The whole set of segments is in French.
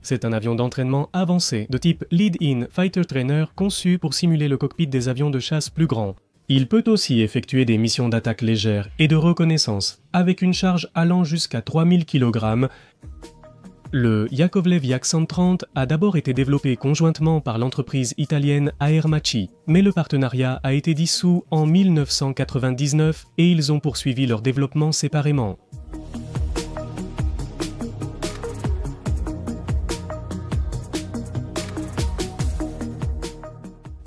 C'est un avion d'entraînement avancé de type Lead-in Fighter Trainer conçu pour simuler le cockpit des avions de chasse plus grands. Il peut aussi effectuer des missions d'attaque légère et de reconnaissance, avec une charge allant jusqu'à 3000 kg. Le Yakovlev Yak-130 a d'abord été développé conjointement par l'entreprise italienne Aermacchi, mais le partenariat a été dissous en 1999 et ils ont poursuivi leur développement séparément.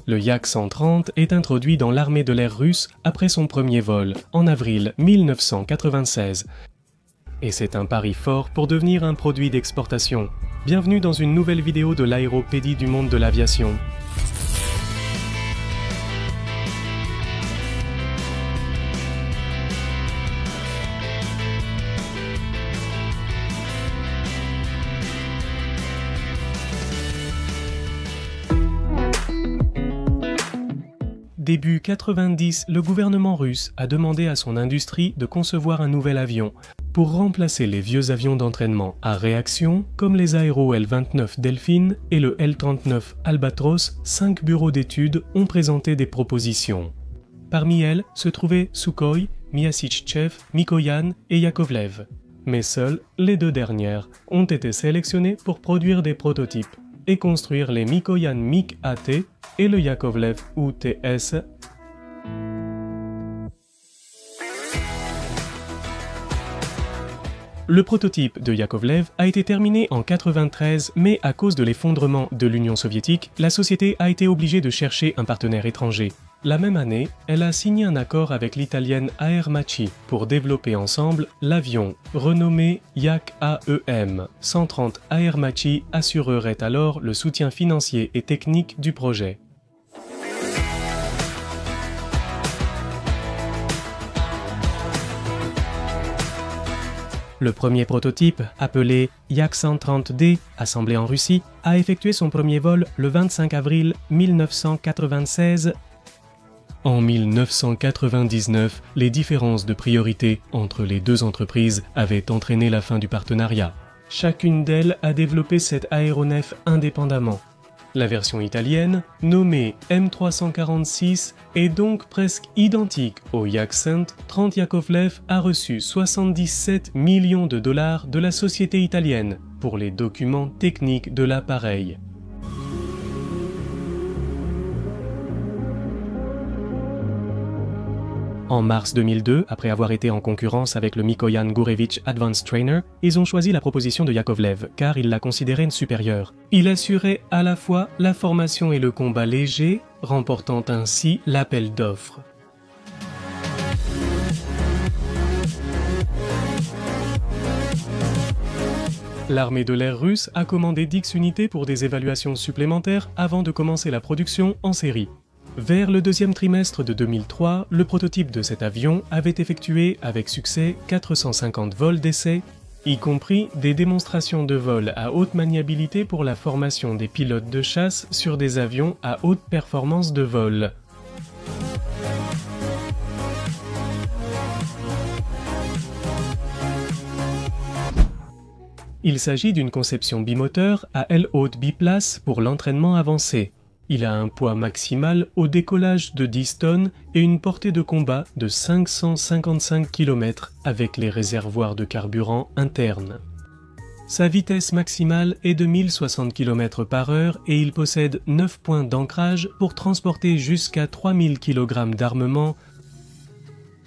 Le Yak-130 est introduit dans l'armée de l'air russe après son premier vol, en avril 1996. Et c'est un pari fort pour devenir un produit d'exportation. Bienvenue dans une nouvelle vidéo de l'aéropédie du monde de l'aviation. Début 90, le gouvernement russe a demandé à son industrie de concevoir un nouvel avion pour remplacer les vieux avions d'entraînement à réaction comme les Aero L-29 Delfin et le L-39 Albatros. 5 bureaux d'études ont présenté des propositions. Parmi elles se trouvaient Sukhoi, Myasishchev, Mikoyan et Yakovlev. Mais seules les deux dernières ont été sélectionnées pour produire des prototypes et construire les Mikoyan MiG-AT et le Yakovlev UTS. Le prototype de Yakovlev a été terminé en 1993, mais à cause de l'effondrement de l'Union soviétique, la société a été obligée de chercher un partenaire étranger. La même année, elle a signé un accord avec l'italienne Aermacchi pour développer ensemble l'avion renommé Yak-AEM. 130 Aermacchi assurerait alors le soutien financier et technique du projet. Le premier prototype, appelé Yak-130D, assemblé en Russie, a effectué son premier vol le 25 avril 1996. En 1999, les différences de priorité entre les deux entreprises avaient entraîné la fin du partenariat. Chacune d'elles a développé cet aéronef indépendamment. La version italienne, nommée M346, est donc presque identique au Yak-130. Yakovlev a reçu 77 millions de dollars de la société italienne pour les documents techniques de l'appareil. En mars 2002, après avoir été en concurrence avec le Mikoyan Gurevich Advanced Trainer, ils ont choisi la proposition de Yakovlev, car ils la considéraient supérieure. Il assurait à la fois la formation et le combat léger, remportant ainsi l'appel d'offres. L'armée de l'air russe a commandé 10 unités pour des évaluations supplémentaires avant de commencer la production en série. Vers le deuxième trimestre de 2003, le prototype de cet avion avait effectué avec succès 450 vols d'essai, y compris des démonstrations de vol à haute maniabilité pour la formation des pilotes de chasse sur des avions à haute performance de vol. Il s'agit d'une conception bimoteur à aile haute biplace pour l'entraînement avancé. Il a un poids maximal au décollage de 10 tonnes et une portée de combat de 555 km avec les réservoirs de carburant internes. Sa vitesse maximale est de 1060 km/h et il possède 9 points d'ancrage pour transporter jusqu'à 3000 kg d'armement.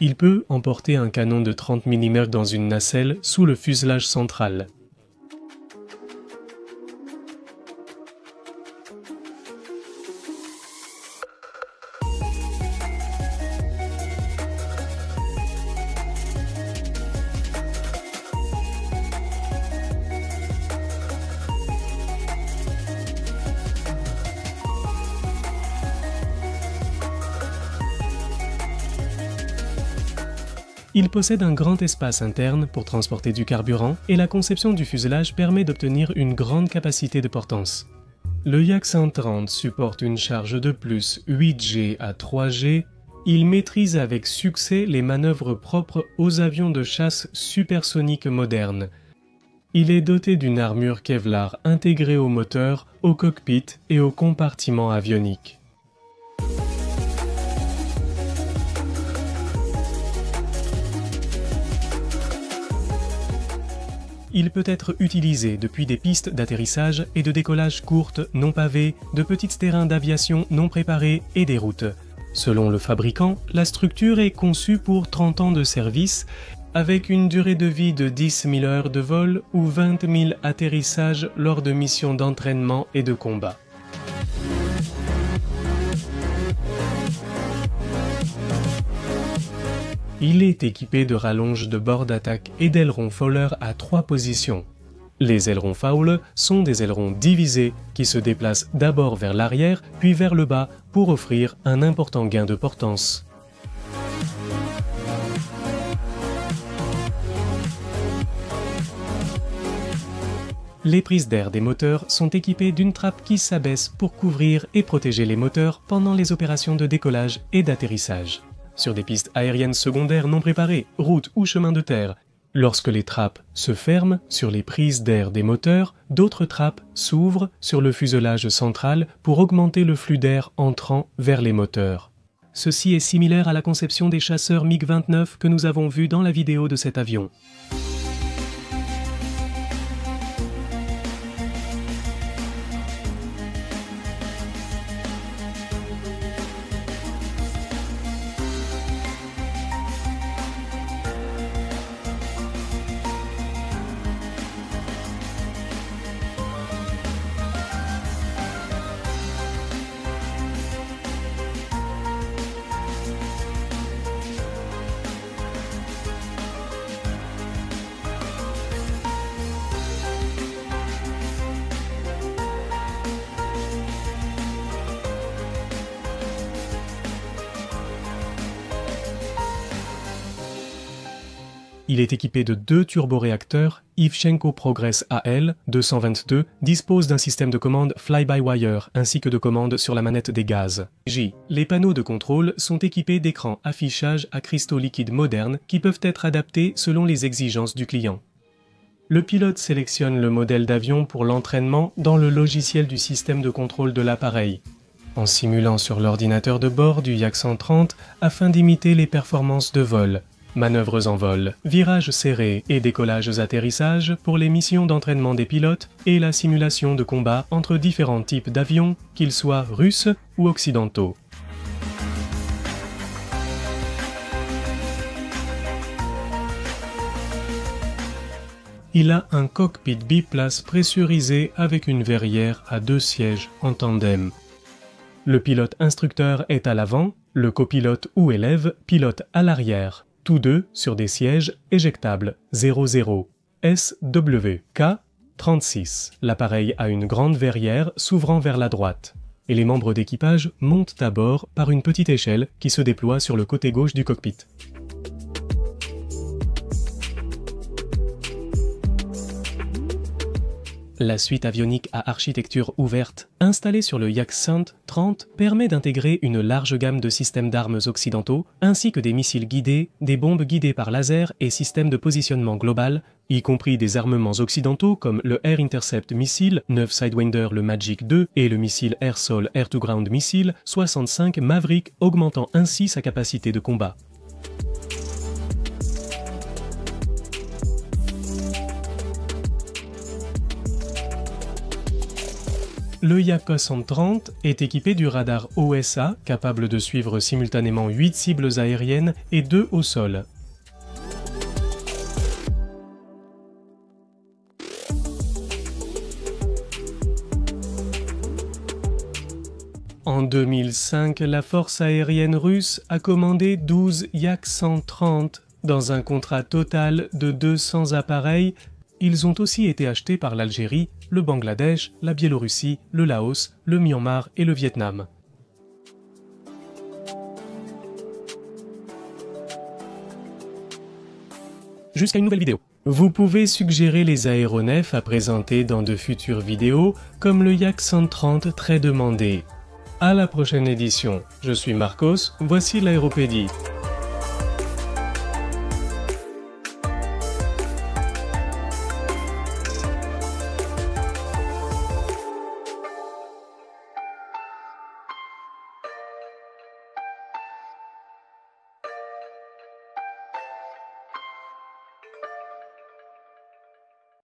Il peut emporter un canon de 30 mm dans une nacelle sous le fuselage central. Il possède un grand espace interne pour transporter du carburant et la conception du fuselage permet d'obtenir une grande capacité de portance. Le Yak-130 supporte une charge de plus 8G à 3G. Il maîtrise avec succès les manœuvres propres aux avions de chasse supersoniques modernes. Il est doté d'une armure Kevlar intégrée au moteur, au cockpit et au compartiment avionique. Il peut être utilisé depuis des pistes d'atterrissage et de décollage courtes, non pavées, de petits terrains d'aviation non préparés et des routes. Selon le fabricant, la structure est conçue pour 30 ans de service, avec une durée de vie de 10 000 heures de vol ou 20 000 atterrissages lors de missions d'entraînement et de combat. Il est équipé de rallonges de bord d'attaque et d'ailerons Fowler à 3 positions. Les ailerons Fowler sont des ailerons divisés qui se déplacent d'abord vers l'arrière puis vers le bas pour offrir un important gain de portance. Les prises d'air des moteurs sont équipées d'une trappe qui s'abaisse pour couvrir et protéger les moteurs pendant les opérations de décollage et d'atterrissage. Sur des pistes aériennes secondaires non préparées, routes ou chemins de terre, lorsque les trappes se ferment sur les prises d'air des moteurs, d'autres trappes s'ouvrent sur le fuselage central pour augmenter le flux d'air entrant vers les moteurs. Ceci est similaire à la conception des chasseurs MiG-29 que nous avons vus dans la vidéo de cet avion. Il est équipé de 2 turboréacteurs. Ivchenko Progress AL 222 dispose d'un système de commande fly-by-wire ainsi que de commande sur la manette des gaz. Les panneaux de contrôle sont équipés d'écrans affichage à cristaux liquides modernes qui peuvent être adaptés selon les exigences du client. Le pilote sélectionne le modèle d'avion pour l'entraînement dans le logiciel du système de contrôle de l'appareil, en simulant sur l'ordinateur de bord du Yak 130 afin d'imiter les performances de vol. Manœuvres en vol, virages serrés et décollages-atterrissages pour les missions d'entraînement des pilotes et la simulation de combat entre différents types d'avions, qu'ils soient russes ou occidentaux. Il a un cockpit biplace pressurisé avec une verrière à 2 sièges en tandem. Le pilote instructeur est à l'avant, le copilote ou élève pilote à l'arrière. Tous deux sur des sièges éjectables 00 SWK 36. L'appareil a une grande verrière s'ouvrant vers la droite, et les membres d'équipage montent à bord par une petite échelle qui se déploie sur le côté gauche du cockpit. La suite avionique à architecture ouverte, installée sur le Yak 130, permet d'intégrer une large gamme de systèmes d'armes occidentaux, ainsi que des missiles guidés, des bombes guidées par laser et systèmes de positionnement global, y compris des armements occidentaux comme le Air Intercept Missile, 9 Sidewinder le Magic 2 et le missile Air-Sol Air-to-Ground Missile 65 Maverick, augmentant ainsi sa capacité de combat. Le Yak 130 est équipé du radar OSA, capable de suivre simultanément 8 cibles aériennes et 2 au sol. En 2005, la force aérienne russe a commandé 12 Yak 130 dans un contrat total de 200 appareils. Ils ont aussi été achetés par l'Algérie, le Bangladesh, la Biélorussie, le Laos, le Myanmar et le Vietnam. Jusqu'à une nouvelle vidéo. Vous pouvez suggérer les aéronefs à présenter dans de futures vidéos, comme le Yak 130 très demandé. À la prochaine édition. Je suis Marcos, voici l'Aéropédie.